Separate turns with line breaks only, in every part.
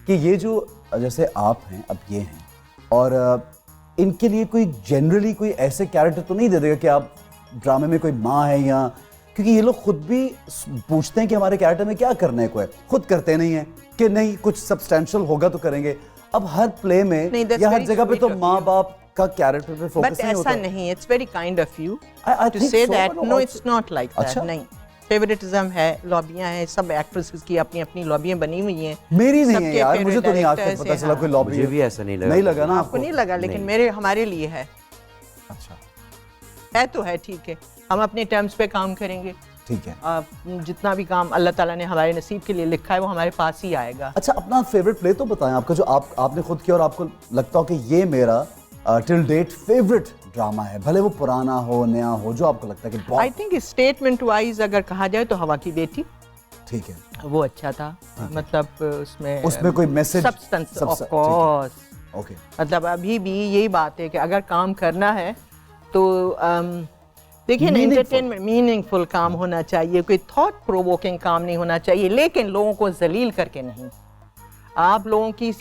कि ये जो जैसे आप हैं अब ये हैं और इनके लिए कोई जनरली कोई ऐसे कैरेक्टर तो नहीं दे देगा कि आप ड्रामे में कोई माँ है या, क्योंकि ये लोग खुद भी पूछते हैं कि हमारे कैरेक्टर में क्या करने को है, खुद करते नहीं है कि नहीं कुछ सब्सटेंशियल होगा तो करेंगे। अब हर प्ले में या हर जगह पे तो माँ बाप का कैरेक्टर पे फोकस नहीं होता।
ऐसा नहीं, it's very kind of you to say that. No, it's not like that. नहीं, फेवरेटिज्म है, लॉबियां हैं, सब एक्ट्रेसेस की अपनी अपनी लॉबियां बनी हुई हैं।
मेरी नहीं है यार, मुझे तो नहीं आज तक पता चला कोई लॉबी।
मुझे भी ऐसा नहीं लगा।
नहीं लगा ना
आपको? नहीं लगा, लेकिन मेरे हमारे लिए है।
अच्छा
है तो है, ठीक है, हम अपने टर्म्स पे काम करेंगे।
ठीक है,
जितना भी काम अल्लाह ताला ने हमारे नसीब के लिए लिखा है वो हमारे पास ही आएगा।
अच्छा, अपना फेवरेट प्ले तो बताएं आपका, जो आपने खुद किया और आपको लगता हो कि ये मेरा टिल डेट फेवरेट ड्रामा है, भले वो पुराना हो नया हो, जो आपको लगता है कि बहुत।
आई थिंक स्टेटमेंट वाइज अगर कहा जाए तो हवा की बेटी,
ठीक है,
वो अच्छा था। मतलब
उसमें कोई message,
substance, of course.
Okay,
मतलब अभी भी यही बात है कि अगर काम करना है तो देखिए ना, एंटरटेनमेंट मीनिंगफुल काम होना चाहिए, कोई थॉट प्रोवोकिंग काम नहीं होना चाहिए, लेकिन लोगों को जलील करके नहीं। आप लोगों की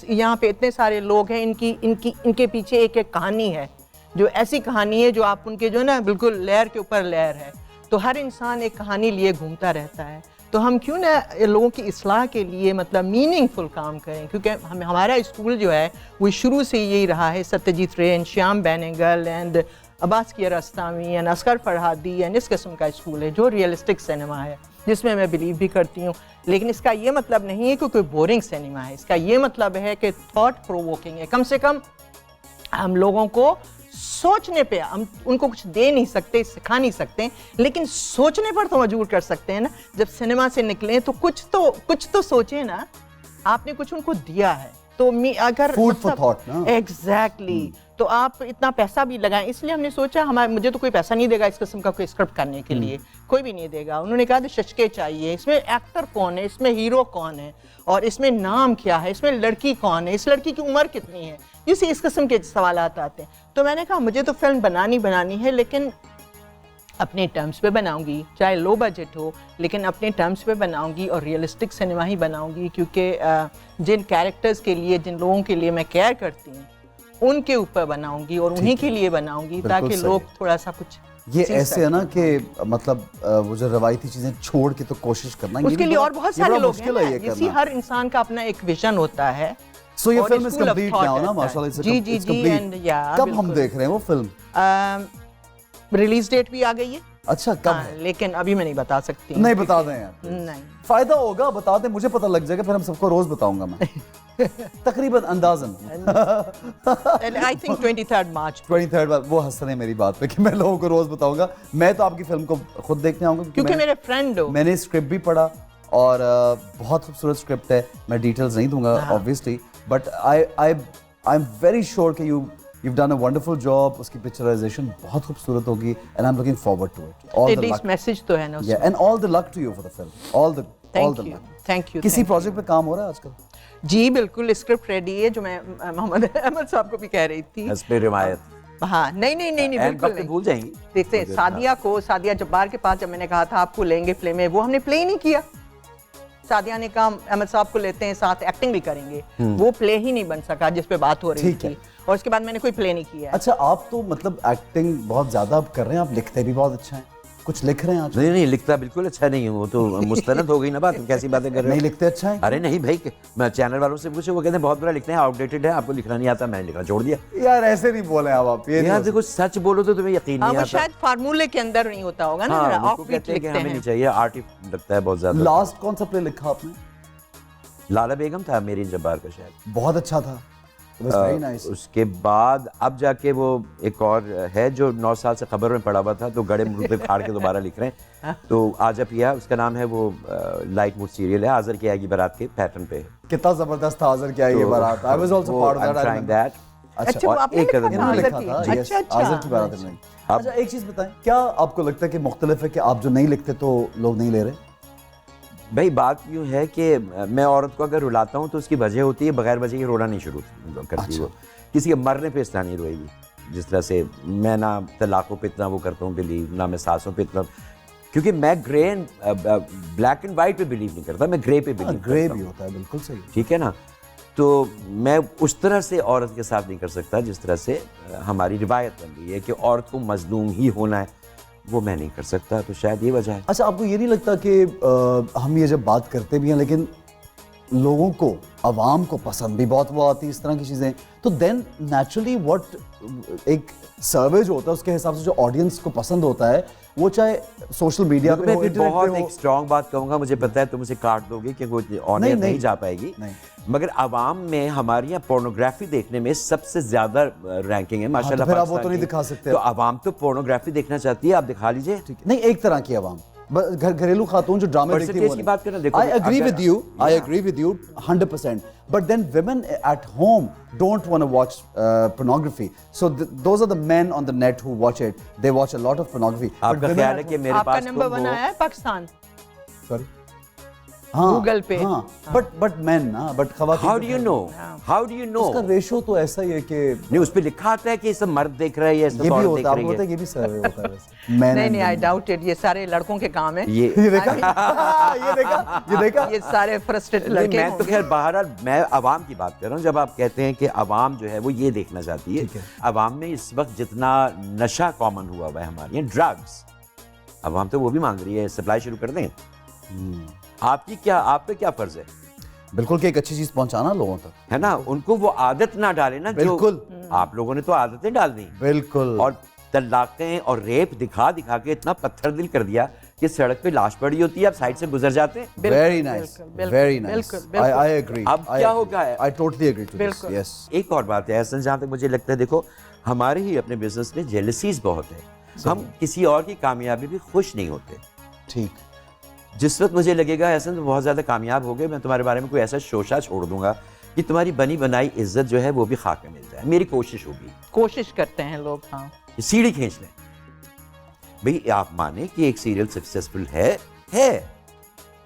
यहाँ पे इतने सारे लोग हैं, इनके पीछे एक एक कहानी है, जो ऐसी कहानी है जो आप उनके जो ना बिल्कुल लेयर के ऊपर लेयर है। तो हर इंसान एक कहानी लिए घूमता रहता है, तो हम क्यों ना लोगों की इस्लाह के लिए मतलब मीनिंगफुल काम करें, क्योंकि हमारा स्कूल जो है वो शुरू से यही रहा है। Satyajit Ray and Shyam Benegal and Abbas Kiarostami and Asghar Farhadi and इस किस्म का स्कूल है जो रियलिस्टिक सिनेमा है, जिसमें मैं बिलीव भी करती हूँ। लेकिन इसका ये मतलब नहीं है कि कोई बोरिंग सिनेमा है, इसका ये मतलब है कि थॉट प्रोवोकिंग है। कम से कम हम लोगों को सोचने पे, हम उनको कुछ दे नहीं सकते, सिखा नहीं सकते, लेकिन सोचने पर तो मजबूर कर सकते हैं ना। जब सिनेमा से निकले तो कुछ तो सोचे ना, आपने कुछ उनको दिया है तो अगर
फूड फॉर थॉट ना,
एग्जैक्टली। तो आप इतना पैसा भी लगाएं, इसलिए हमने सोचा मुझे तो कोई पैसा नहीं देगा इस किस्म का कोई स्क्रिप्ट करने के लिए, कोई भी नहीं देगा। उन्होंने कहा तो शशके चाहिए, इसमें एक्टर कौन है, इसमें हीरो कौन है, और इसमें नाम क्या है, इसमें लड़की कौन है, इस लड़की की उम्र कितनी है, इस किस्म के सवाल आते हैं। तो मैंने कहा मुझे तो फिल्म बनानी है, लेकिन अपने टर्म्स पे बनाऊंगी, चाहे लो बजट हो, लेकिन अपने टर्म्स पे बनाऊंगी और रियलिस्टिक सिनेमा ही बनाऊंगी, क्योंकि जिन कैरेक्टर्स के लिए, जिन लोगों के लिए मैं केयर करती हूँ, उनके ऊपर बनाऊंगी और उन्हीं के लिए बनाऊंगी, ताकि लोग थोड़ा सा कुछ
ये ऐसे है ना कि मतलब वो जो रवायती चीजें छोड़ के तो कोशिश करना,
उसके लिए और बहुत सारे लोग हैं।
इसी
हर इंसान का अपना एक विजन होता है।
सो ये फिल्म इज कंप्लीट नाउ ना, माशाल्लाह।
जी एंड या
कब हम देख रहे हैं वो फिल्म?
रिलीज डेट भी आ गई है।
अच्छा, कब?
लेकिन अभी मैं नहीं बता सकती।
नहीं बता दें यार,
नहीं
फायदा होगा, बता दें, मुझे पता लग जाएगा, फिर हम सबको रोज बताऊंगा मैं। तकरीबन अंदाजन
आई थिंक 23 मार्च।
23 वो हंस रहे हैं मेरी बात पे कि मैं लोगों को रोज बताऊंगा। मैं तो आपकी फिल्म को खुद देखने आऊंगा,
क्योंकि मेरे फ्रेंड हो।
मैंने स्क्रिप्ट भी पढ़ा और बहुत खूबसूरत स्क्रिप्ट है। मैं डिटेल्स नहीं दूंगा obviously, but I am very sure कि you've done a wonderful job. उसकी पिक्चराइजेशन बहुत खूबसूरत होगी and I'm looking forward to it. All the luck.
Message तो है ना उसमें।
Yeah, and all the luck to you for the film. All the luck.
Thank you.
किसी project पे काम हो रहा है आजकल?
जी बिल्कुल, स्क्रिप्ट रेडी है, जो मैं मोहम्मद अहमद साहब को भी कह रही थी।
हस्बे रिवायत।
हाँ, नहीं बिल्कुल नहीं।
भूल जाएंगी।
देखते हैं, सादिया जब्बार के पास जब मैंने कहा था आपको लेंगे प्ले में, वो हमने प्ले ही नहीं किया। सादिया ने कहा अहमद साहब को लेते हैं, साथ एक्टिंग भी करेंगे, वो प्ले ही नहीं बन सका जिस पे बात हो रही थी, और उसके बाद मैंने कोई प्ले नहीं किया।
अच्छा, आप तो मतलब एक्टिंग बहुत ज्यादा कर रहे हैं, आप लिखते भी बहुत अच्छा है, कुछ लिख रहे हैं आज?
नहीं, लिखता बिल्कुल अच्छा नहीं हूँ, वो तो मुस्तनद हो गई ना बात, कैसी बातें कर रहे हो?
नहीं लिखते अच्छा है?
अरे नहीं भाई, मैं चैनल वालों से पूछे, वो कहते हैं बहुत बुरा लिखते हैं, आउटडेटेड है, आपको लिखना नहीं आता। मैंने लिखना छोड़ दिया।
यार ऐसे नहीं बोले आप, ये
यार देखो, सच बोलो तो तुम्हें यकीन नहीं आता।
शायद फार्मूले के अंदर नहीं होता होगा ना, ऑफ बीट लिखते हैं।
हमें नहीं चाहिए, आर्ट लगता है बहुत ज्यादा।
लास्ट कौन सा प्ले लिखा आपने?
लाला बेगम था मेरी जब्बार का, शायद बहुत
अच्छा था। nice.
उसके बाद अब जाके वो एक और है जो 9 साल से खबर में पड़ा हुआ था, तो गड़े मुर्दे फाड़ के दोबारा लिख रहे हैं, तो आजा पिया उसका नाम है। वो लाइट मूड सीरियल है, आज़र की आएगी बारात के पैटर्न पे।
कितना जबरदस्त था आज़र की आएगी बारात। I was also part of that.
अच्छा, और एक कदम
लिखा था। आज़र की बारात में। अच्छा, एक चीज बताएं, क्या आपको लगता है कि मुख्तलिफ है कि आप जो नहीं लिखते तो लोग नहीं ले रहे?
भाई बात यूँ है कि मैं औरत को अगर रुलाता हूँ तो उसकी वजह होती है, बगैर वजह के रोना नहीं शुरू करती। वो किसी के मरने पे इस तरह नहीं रोएगी, जिस तरह से मैं ना तलाकों पे इतना वो करता हूँ बिलीव, ना मैं सासों पे इतना, क्योंकि मैं grey and black and white पे बिलीव नहीं करता, मैं ग्रे पे बिलीव
ग्रे भी होता है, बिल्कुल सही,
ठीक है ना। तो मैं उस तरह से औरत के साथ नहीं कर सकता जिस तरह से हमारी रिवायत बन गई है कि औरत को मजलूम ही होना है, वो मैं नहीं कर सकता। तो शायद ये वजह है।
अच्छा, आपको ये नहीं लगता कि हम ये जब बात करते भी हैं लेकिन लोगों को, अवाम को पसंद भी बहुत वो आती है इस तरह की चीज़ें, तो देन नेचुरली व्हाट एक सर्वे जो होता है उसके हिसाब से जो ऑडियंस को पसंद होता है वो चाहे सोशल मीडिया पे
मैं
हो,
भी
इंटरनेट
बहुत
पे
एक
हो।
स्ट्रॉन्ग बात कहूंगा, मुझे पता है तुम मुझे काट दोगे कि वो ऑनर नहीं जा पाएगी, मगर अवाम में हमारे यहाँ पोर्नोग्राफी देखने में सबसे ज्यादा रैंकिंग है माशाल्लाह।
तो फिर आप वो
पाकिस्तान
तो नहीं
की।
दिखा सकते।
तो अवाम तो पोर्नोग्राफी देखना चाहती है, आप दिखा लीजिए।
नहीं, एक तरह की अवाम, घरेलू खातून जो ड्रामे देखती
परसेंटेज की बात करना, देखो
I agree with you, I agree with you 100%, but then women at home don't want to watch pornography, so those are the men on the net who watch it, they watch a lot of pornography.
आपका ख्याल है कि मेरे
आपका
पास
number 1 आया है Pakistan
sorry हाँ,
Google Pay.
हाँ, बट men ना, बट खवातीन
how do you know, how do you know?
उसका रेशो तो ऐसा ही है कि
नहीं, उस पे लिखा आता है कि सब मर्द देख रहे हैं, ये सब
ये भी
औरत
होता
देख
है,
रही
आपको पता है
है।
ये भी सर्वे होता है वैसे। Men
नहीं
and
नहीं, आई
women.
डाउट इट, ये सारे लड़कों के काम है।
ये देखा ये देखा, ये देखा।
ये सारे फ्रस्ट्रेटेड
नहीं,
लड़के
मैं तो
होंगे।
खैर बहरहाल मैं अवाम की बात कर रहा हूँ। जब आप कहते हैं कि अवाम जो है वो ये देखना चाहती है, अवाम में इस वक्त जितना नशा कॉमन हुआ हुआ है हमारे यहाँ, ड्रग्स, अवाम तो वो भी मांग रही है, सप्लाई शुरू कर दें। आपकी क्या, आप पे क्या फर्ज है?
बिल्कुल कि एक अच्छी चीज पहुंचाना लोगों तक,
है ना, उनको वो आदत ना डाले ना।
बिल्कुल।
जो आप लोगों ने तो आदतें डाल दी,
बिल्कुल।
और तलाकें और रेप दिखा दिखा के इतना पत्थर दिल कर दिया कि सड़क पे लाश पड़ी होती है, आप साइड से गुजर जाते हैं।
Very nice,
बिल्कुल,
very nice.
बिल्कुल,
I agree.
अब
I
क्या
agree.
होगा?
I totally agree to this.
बिल्कुल।
Yes.
एक और बात है अहसन, जहाँ तक मुझे लगता है, देखो हमारे ही अपने बिजनेस में जेलसीज बहुत है, हम किसी और की कामयाबी भी खुश नहीं होते।
ठीक।
जिस वक्त मुझे लगेगा अहसन तुम बहुत ज़्यादा कामयाब हो गए, मैं तुम्हारे बारे में कोई ऐसा शोशा छोड़ दूंगा कि तुम्हारी बनी बनाई इज्जत जो है वो भी खाक में मिल जाए। मेरी कोशिश होगी,
कोशिश करते हैं लोग। हाँ,
सीढ़ी खींच लें। भाई आप माने कि एक सीरियल सक्सेसफुल है,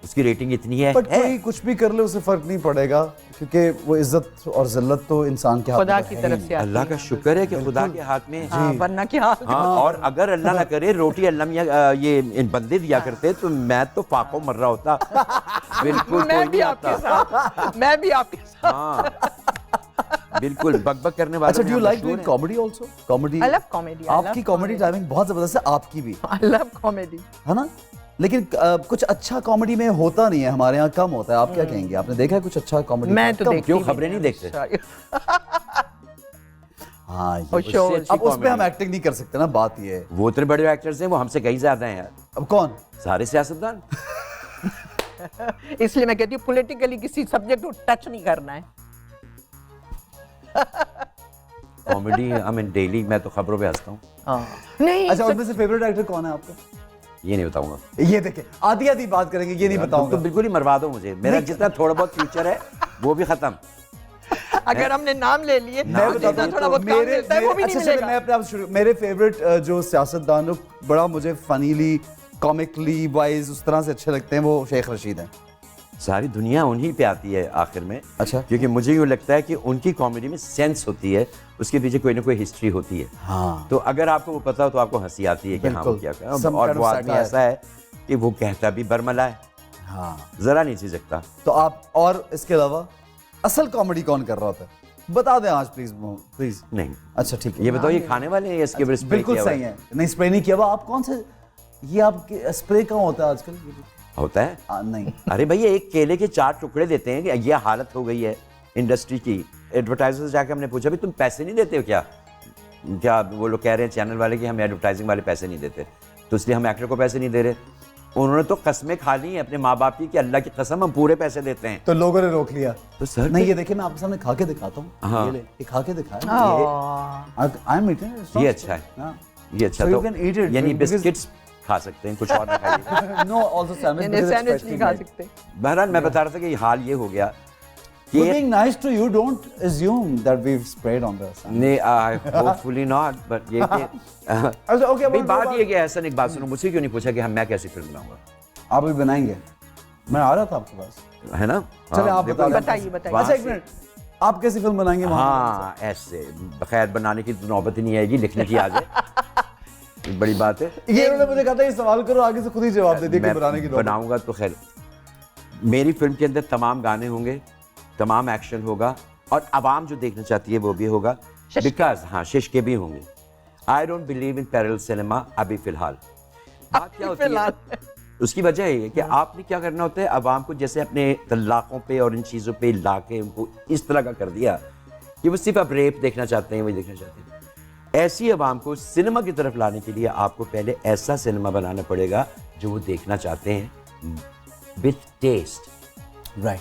उसकी रेटिंग इतनी है,
बट कोई कुछ भी कर ले उससे फर्क नहीं पड़ेगा, क्योंकि वो इज्जत और जिल्लत तो इंसान के हाथ में
खुदा
है
की
ही
तरफ
नहीं।
से आती
अल्लाह का शुक्र है कि खुदा के हाथ में।
हाँ, वरना क्या।
हाँ, और अगर अल्लाह ना करे रोटी अल्लाह मियां ये इन बंदे दिया करते तो मैं तो फाको मर रहा होता। बिल्कुल कोई
मैं भी
नहीं
आपके
आता।
साथ, मैं भी आपके साथ।
हाँ, बिल्कुल बकबक करने वाले।
अच्छा, do you like doing comedy also? Comedy,
I love comedy, I
आपकी
love
कॉमेडी
comedy.
टाइमिंग बहुत जबरदस्त है, आपकी भी,
I love comedy.
है ना? लेकिन कुछ अच्छा कॉमेडी में होता नहीं है, हमारे यहाँ कम होता है। आप क्या कहेंगे? आपने देखा है कुछ अच्छा कॉमेडी?
मैं तो देखती
क्यों
भी
खबरें नहीं देखते?
Sorry.
हाँ,
और
ये
shows.
अच्छी
अब उस पे हम
comedy।
एक्टिंग नहीं कर सकते ना, बात ये है।
वो इतने बड़े एक्टर्स हैं, वो हमसे कहीं ज्यादा हैं यार,
अब कौन?
सारे सियासतदान।
इसलिए मैं कहती हूँ पॉलिटिकली किसी सब्जेक्ट को टच नहीं करना है।
कॉमेडी आई मीन डेली मैं तो खबरों पे हंसता हूँ।
नहीं,
अच्छा, उनमें से फेवरेट एक्टर कौन है आपका?
ये नहीं बताऊंगा।
ये देखे, आधी आधी बात करेंगे, ये नहीं
तो
बताऊंगा।
बिल्कुल ही मरवा दो मुझे, मेरा जितना थोड़ा बहुत फ्यूचर है वो भी खत्म।
अगर हमने नाम ले लिए
मैं
तो
बताता
जितना
हूँ,
थोड़ा बहुत काम मिलता है वो भी नहीं
अच्छा, चलो,
मिलेगा।
मैं अपने आप शुरू, मेरे फेवरेट जो सियासतदान लोग बड़ा मुझे फनीली, कॉमिकली वाइज उस तरह से अच्छे लगते हैं, वो शेख रशीद हैं।
सारी दुनिया उन्हीं पे आती है आखिर में।
अच्छा।
क्योंकि मुझे यूँ लगता है कि उनकी कॉमेडी में सेंस होती है, उसके पीछे कोई ना कोई हिस्ट्री होती है।
हाँ,
तो अगर आपको वो पता हो तो आपको हंसी आती है कि हाँ वो
बिल्कुल।
क्या कर,
Some
और
kind
वो
of
आदमी
satire.
ऐसा है कि वो कहता भी बरमला है,
हाँ।
जरा नहीं झिझकता।
तो आप, और इसके अलावा असल कॉमेडी कौन कर रहा होता है? बता दें आज प्लीज, प्लीज।
नहीं,
अच्छा, ठीक है।
ये बताओ, ये खाने वाले हैं या इसके ऊपर स्प्रे
बिल्कुल
किया हुआ
सही है। नहीं, स्प्रे नहीं किया हुआ। आप कौन से, ये आपके स्प्रे कहाँ होता है आजकल?
होता है?
नहीं।
अरे भैया, एक केले के 4 टुकड़े देते हैं कि ये हालत हो गई है इंडस्ट्री की। एडवर्टाइजर से जाके हमने पूछा भी तुम पैसे नहीं देते हो क्या? क्या वो लोग कह रहे हैं चैनल वाले कि हम एडवर्टाइजिंग वाले पैसे नहीं देते, तो इसलिए हम एक्टर को पैसे नहीं दे रहे। उन्होंने तो कस्में खा ली हैं अपने माँ बाप की कि अल्लाह की कसम हम पूरे पैसे देते हैं।
तो लोगों ने रोक लिया।
तो सर
नहीं, ये देखिए, मैं आपके सामने खा के दिखाता हूँ।
हाँ।
ये ले, ये खा के दिखाया।
हाँ।
I am eating.
ये अच्छा है,
हाँ।
ये अच्छा।
So you
तो
can eat it,
यानी
because-
बिस्किट्स खा सकते हैं, कुछ और ना खाइए।
No, also sandwich, because it's
sandwich नहीं
freshly
खा
made.
सकते।
बहरहाल मैं बता रहा था कि हाल ये हो गया
We're
कि
being nice to you. Don't assume that we've sprayed on this.
नहीं, होपफुली नॉट, बट ये कि
अच्छा, okay,
भाई
अब
बात ये कि ऐसा एक बात सुनो, मुझसे क्यों नहीं पूछा कि मैं कैसी फिल्म बनाऊंगा?
आप भी बनाएंगे? मैं आ रहा था आपके पास।
है ना?
चलिए,
हाँ,
आप
देखो,
बता दें।
बताइए, बताइए।
अच्छा, एक मिनट, आप कैसी फिल्म बनाएंगे?
हाँ, ऐसे खैर बनाने की तो नौबत ही नहीं आएगी, लिखने की आ जाए। बड़ी बात है।
ये उन्होंने मुझे कहा था ये सवाल करो, आगे से खुद ही जवाब दे दिया कि
मैं
बनाने की नौबत।
बनाऊंगा तो खैर मेरी फिल्म के अंदर तमाम गाने होंगे, तमाम एक्शन होगा और आवाम जो देखना चाहती है वो भी होगा, बिकॉज हाँ शिश्के भी होंगे। I don't believe in parallel cinema अभी फिलहाल। बात क्या होती है, उसकी वजह ये है कि आपने क्या करना होता है, आवाम को जैसे अपने तलाकों पे और इन चीज़ों पे ला के उनको इस तरह का कर दिया कि वो सिर्फ अब रेप देखना चाहते हैं, वही देखना चाहते हैं। ऐसी आवाम को सिनेमा की तरफ लाने के लिए आपको पहले ऐसा सिनेमा बनाना पड़ेगा जो वो देखना चाहते हैं विथ टेस्ट।
राइट।